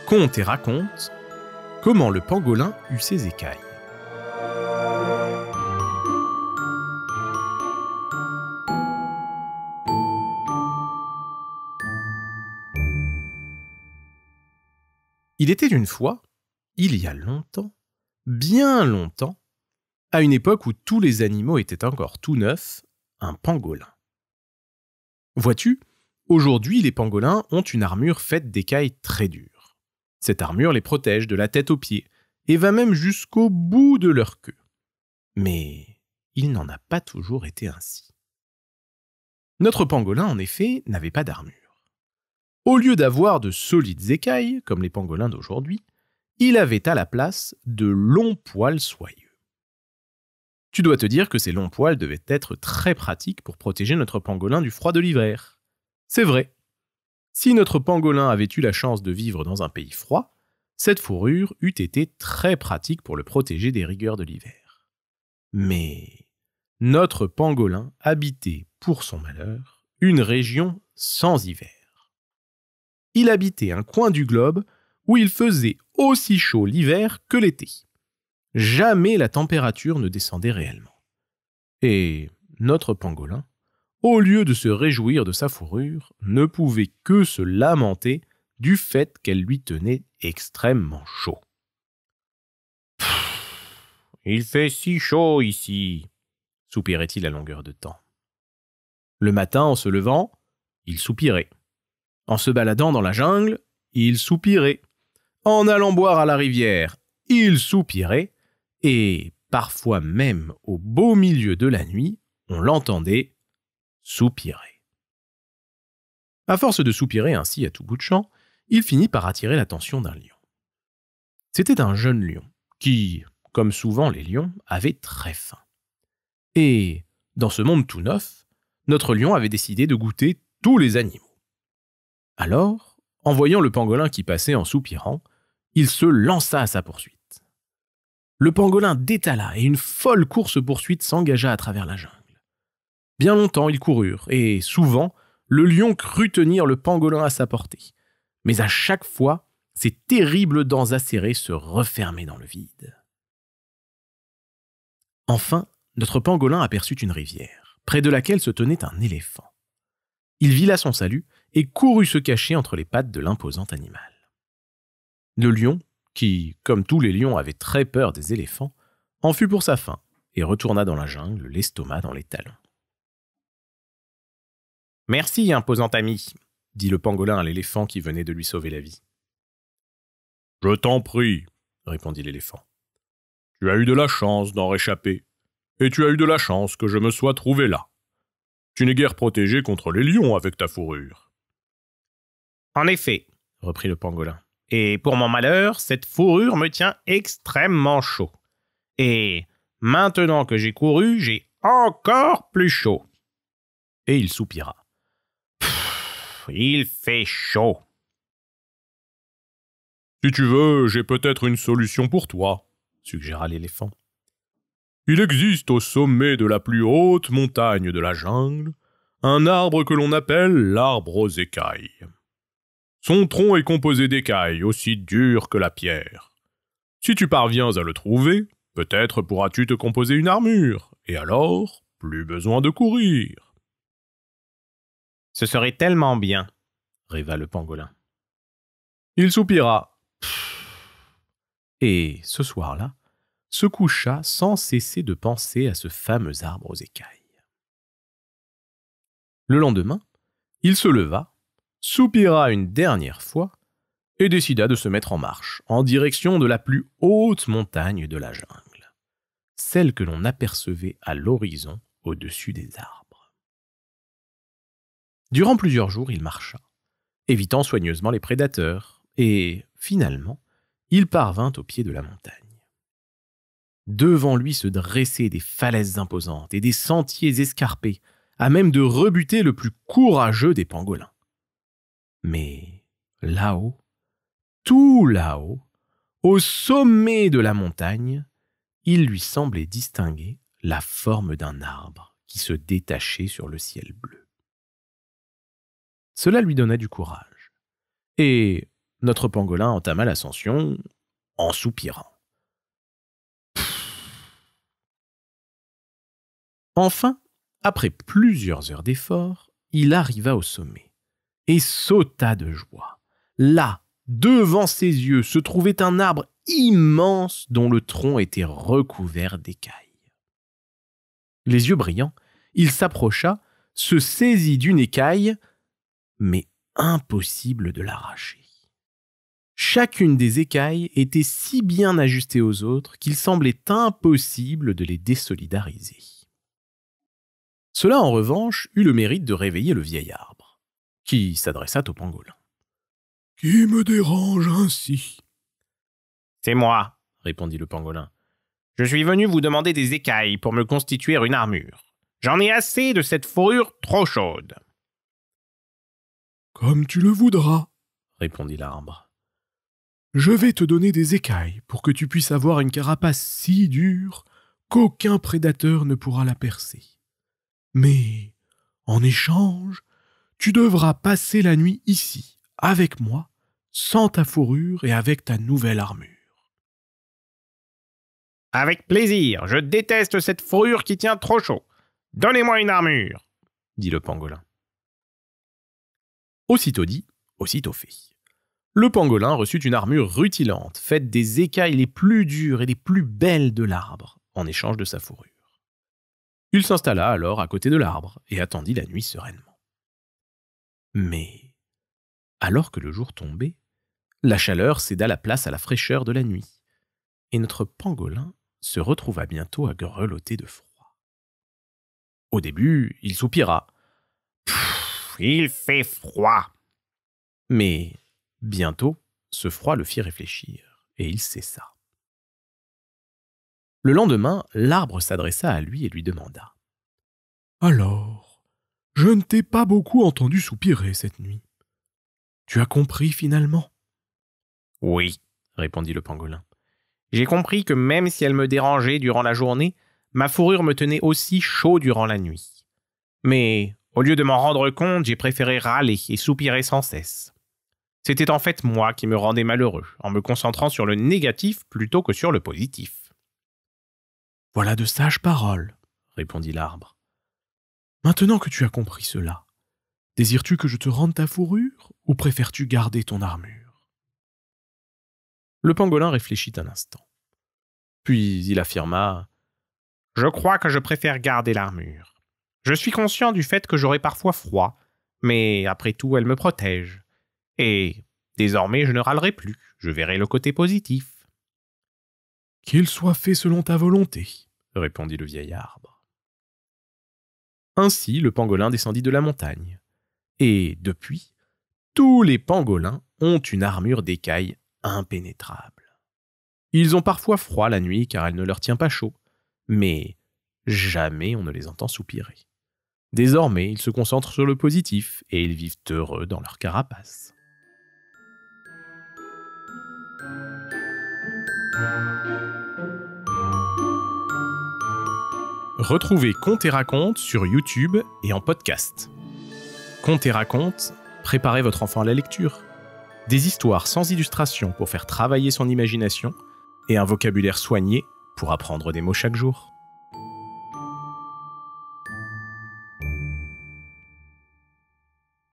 conte et raconte comment le pangolin eut ses écailles. Il était une fois, il y a longtemps, bien longtemps, à une époque où tous les animaux étaient encore tout neufs, un pangolin. Vois-tu, aujourd'hui les pangolins ont une armure faite d'écailles très dures. Cette armure les protège de la tête aux pieds et va même jusqu'au bout de leur queue. Mais il n'en a pas toujours été ainsi. Notre pangolin, en effet, n'avait pas d'armure. Au lieu d'avoir de solides écailles, comme les pangolins d'aujourd'hui, il avait à la place de longs poils soyeux. Tu dois te dire que ces longs poils devaient être très pratiques pour protéger notre pangolin du froid de l'hiver. C'est vrai. Si notre pangolin avait eu la chance de vivre dans un pays froid, cette fourrure eût été très pratique pour le protéger des rigueurs de l'hiver. Mais notre pangolin habitait, pour son malheur, une région sans hiver. Il habitait un coin du globe où il faisait aussi chaud l'hiver que l'été. Jamais la température ne descendait réellement. Et notre pangolin, au lieu de se réjouir de sa fourrure, ne pouvait que se lamenter du fait qu'elle lui tenait extrêmement chaud. « Il fait si chaud ici !» soupirait-il à longueur de temps. Le matin, en se levant, il soupirait. En se baladant dans la jungle, il soupirait. En allant boire à la rivière, il soupirait. Et parfois même au beau milieu de la nuit, on l'entendait soupirer. À force de soupirer ainsi à tout bout de champ, il finit par attirer l'attention d'un lion. C'était un jeune lion qui, comme souvent les lions, avait très faim. Et, dans ce monde tout neuf, notre lion avait décidé de goûter tous les animaux. Alors, en voyant le pangolin qui passait en soupirant, il se lança à sa poursuite. Le pangolin détala et une folle course-poursuite s'engagea à travers la jungle. Bien longtemps, ils coururent, et souvent, le lion crut tenir le pangolin à sa portée. Mais à chaque fois, ses terribles dents acérées se refermaient dans le vide. Enfin, notre pangolin aperçut une rivière, près de laquelle se tenait un éléphant. Il vit là son salut et courut se cacher entre les pattes de l'imposant animal. Le lion, qui, comme tous les lions, avait très peur des éléphants, en fut pour sa faim et retourna dans la jungle, l'estomac dans les talons. « Merci, imposant ami !» dit le pangolin à l'éléphant qui venait de lui sauver la vie. « Je t'en prie !» répondit l'éléphant. « Tu as eu de la chance d'en réchapper, et tu as eu de la chance que je me sois trouvé là. Tu n'es guère protégé contre les lions avec ta fourrure. »« En effet, » reprit le pangolin, « et pour mon malheur, cette fourrure me tient extrêmement chaud. Et maintenant que j'ai couru, j'ai encore plus chaud. » Et il soupira. « Il fait chaud. »« Si tu veux, j'ai peut-être une solution pour toi, » suggéra l'éléphant. Il existe au sommet de la plus haute montagne de la jungle un arbre que l'on appelle l'arbre aux écailles. Son tronc est composé d'écailles aussi dures que la pierre. Si tu parviens à le trouver, peut-être pourras-tu te composer une armure, et alors, plus besoin de courir. « Ce serait tellement bien, » rêva le pangolin. Il soupira. Et ce soir-là, se coucha sans cesser de penser à ce fameux arbre aux écailles. Le lendemain, il se leva, soupira une dernière fois et décida de se mettre en marche en direction de la plus haute montagne de la jungle, celle que l'on apercevait à l'horizon au-dessus des arbres. Durant plusieurs jours, il marcha, évitant soigneusement les prédateurs, et finalement, il parvint au pied de la montagne. Devant lui se dressaient des falaises imposantes et des sentiers escarpés, à même de rebuter le plus courageux des pangolins. Mais là-haut, tout là-haut, au sommet de la montagne, il lui semblait distinguer la forme d'un arbre qui se détachait sur le ciel bleu. Cela lui donna du courage, et, notre pangolin entama l'ascension en soupirant. Enfin, après plusieurs heures d'effort, il arriva au sommet et sauta de joie. Là, devant ses yeux, se trouvait un arbre immense dont le tronc était recouvert d'écailles. Les yeux brillants, il s'approcha, se saisit d'une écaille, mais impossible de l'arracher. Chacune des écailles était si bien ajustée aux autres qu'il semblait impossible de les désolidariser. Cela, en revanche, eut le mérite de réveiller le vieil arbre, qui s'adressa au pangolin. « Qui me dérange ainsi ?»« C'est moi, » répondit le pangolin. « Je suis venu vous demander des écailles pour me constituer une armure. J'en ai assez de cette fourrure trop chaude. »« Comme tu le voudras, » répondit l'arbre. « Je vais te donner des écailles pour que tu puisses avoir une carapace si dure qu'aucun prédateur ne pourra la percer. Mais, en échange, tu devras passer la nuit ici, avec moi, sans ta fourrure et avec ta nouvelle armure. »« Avec plaisir, je déteste cette fourrure qui tient trop chaud. Donnez-moi une armure, » dit le pangolin. Aussitôt dit, aussitôt fait. Le pangolin reçut une armure rutilante, faite des écailles les plus dures et les plus belles de l'arbre, en échange de sa fourrure. Il s'installa alors à côté de l'arbre et attendit la nuit sereinement. Mais, alors que le jour tombait, la chaleur céda la place à la fraîcheur de la nuit, et notre pangolin se retrouva bientôt à grelotter de froid. Au début, il soupira. « Il fait froid !» Mais bientôt, ce froid le fit réfléchir, et il cessa. Le lendemain, l'arbre s'adressa à lui et lui demanda. « Alors, je ne t'ai pas beaucoup entendu soupirer cette nuit. Tu as compris finalement ?»« Oui, » répondit le pangolin. « J'ai compris que même si elle me dérangeait durant la journée, ma fourrure me tenait aussi chaud durant la nuit. Mais, au lieu de m'en rendre compte, j'ai préféré râler et soupirer sans cesse. C'était en fait moi qui me rendais malheureux, en me concentrant sur le négatif plutôt que sur le positif. » « Voilà de sages paroles, » répondit l'arbre. « Maintenant que tu as compris cela, désires-tu que je te rende ta fourrure ou préfères-tu garder ton armure ?» Le pangolin réfléchit un instant. Puis il affirma « Je crois que je préfère garder l'armure. Je suis conscient du fait que j'aurai parfois froid, mais après tout, elle me protège. Et désormais, je ne râlerai plus, je verrai le côté positif. » « Qu'il soit fait selon ta volonté, » répondit le vieil arbre. Ainsi, le pangolin descendit de la montagne. Et depuis, tous les pangolins ont une armure d'écailles impénétrable. Ils ont parfois froid la nuit car elle ne leur tient pas chaud, mais jamais on ne les entend soupirer. Désormais, ils se concentrent sur le positif et ils vivent heureux dans leur carapace. Retrouvez Contes et Racontes sur YouTube et en podcast. Contes et Racontes, préparez votre enfant à la lecture. Des histoires sans illustration pour faire travailler son imagination et un vocabulaire soigné pour apprendre des mots chaque jour.